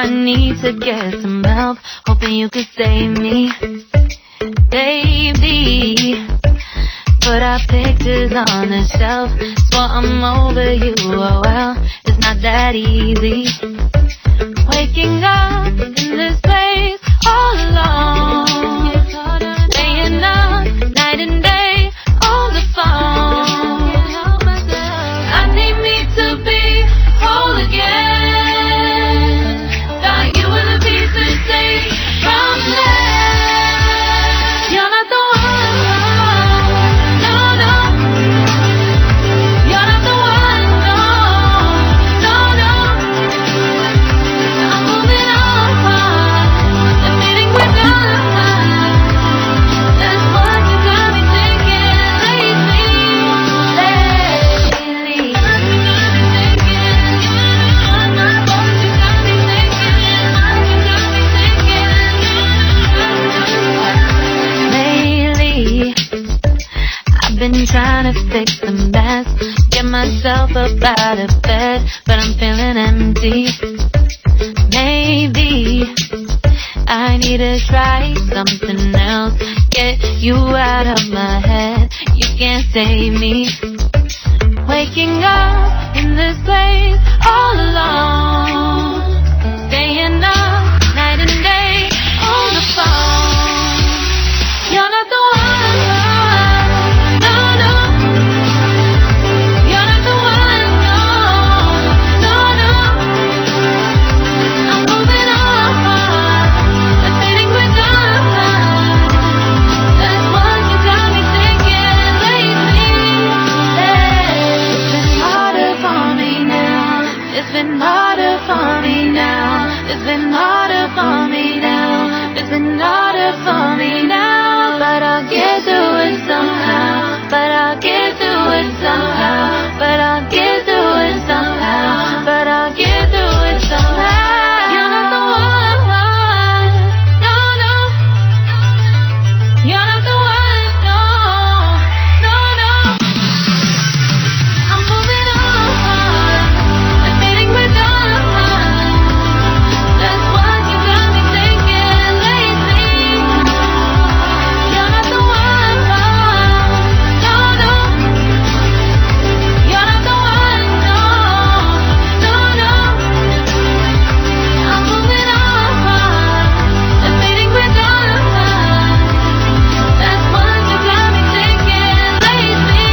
need to get some help, hoping you could save me, baby. Put our pictures on the shelf, swore I'm over you, oh well, it's not that easy. Waking up in this place all alone, staying up night and day on the phone. I need me to be whole again. Thought you were the piece to take from there. You're not the one, no, no. You're not the one, no, no, no. I'm moving on, admitting we're done. That's what you got me thinking lately. I've been trying to fix the mess, get myself up out of bed, but I'm feeling empty. Maybe I need to try something else, get you out of my head. You can't save me. Waking up in this place all alone, staying up night and day on the phone. You're not the one, no, no. You're not the one, no, no, no. I'm moving on, admitting we're done. That's what you got me thinking lately. It's been harder for me now. It's been harder for me now. It's been harder for me now. It's been harder for me now. But I'll get through it somehow. But I'll get through it somehow. But I'll get through it somehow. But I'll get through it somehow. You're not the one, no, no. You're not the one, no, no, no. I'm moving on, admitting we're done. That's what you got me thinking lately. You're not the one, no, no. You're not the one, no, no, no. I'm moving on, admitting we're done. That's what you got me thinking lately.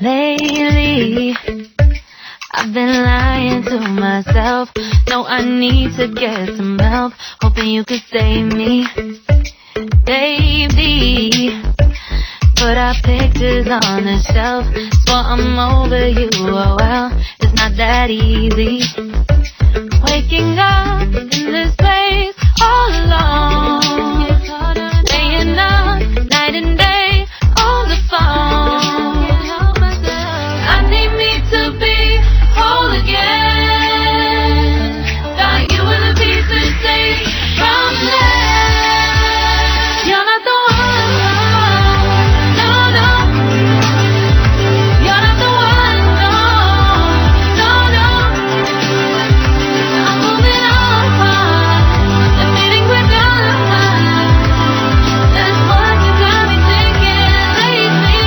Lately, I've been lying to myself. No, I need to get some help, hoping you could save me, baby. Put our pictures on the shelf, swore I'm over you, oh well, it's not that easy. Waking up in this place all alone, staying up night and day on the phone. I need me to be whole again. Thought you were the piece to take from there. You're not the one, no, no. You're not the one, no, no, no. I'm moving on, admitting we're done. That's what you got me thinking lately.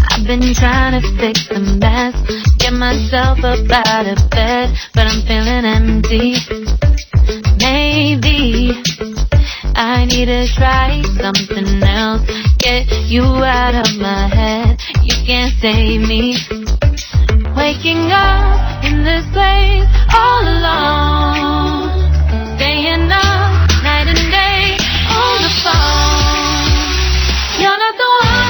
I've been trying to fix the mess, get myself up out of bed, but I'm feeling empty. Maybe I need to try something else, get you out of my head. You can't save me. Waking up in this this place all alone, staying up night and day on the phone. You're not the one,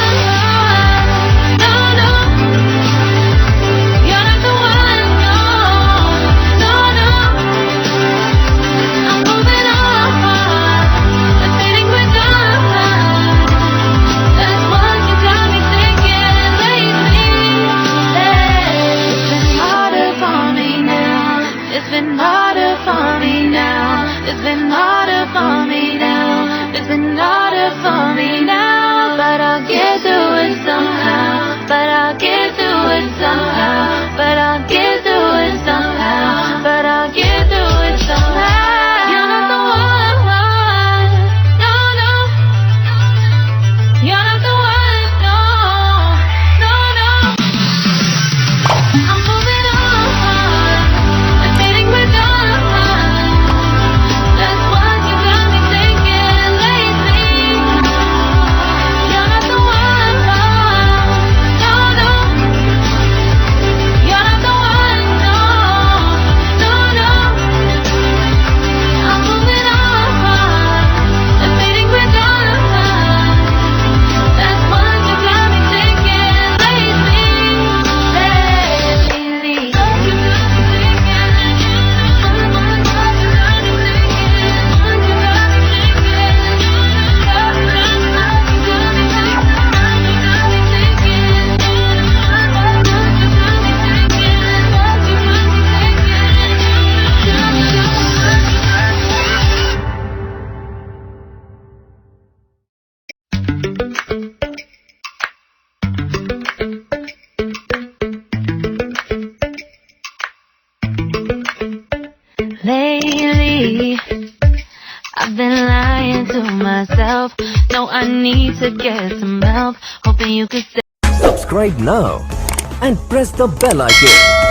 no, no. You're not the one, no, no, no. I'm moving on, I'm fading with time. That's what you got me thinking lately. It's been harder for me now. It's been harder for me now. It's been harder for me now. It's been harder for me now. But I'll get through it somehow. But I'll get through it somehow. But I'll get through it somehow. But I'll get through it somehow. You're not the one, no, no. You're not the one, no, no, no. I'm moving on, I'm fading with time. That's what you got me thinking lately. You're not the one, no, no. You're not the one, no, no, no. I'm moving on, I'm fading with time. That's what you got me thinking lately. Lately, I've been lying to myself. No, I need to get some help. Hoping you could say Subscribe now and press the bell icon.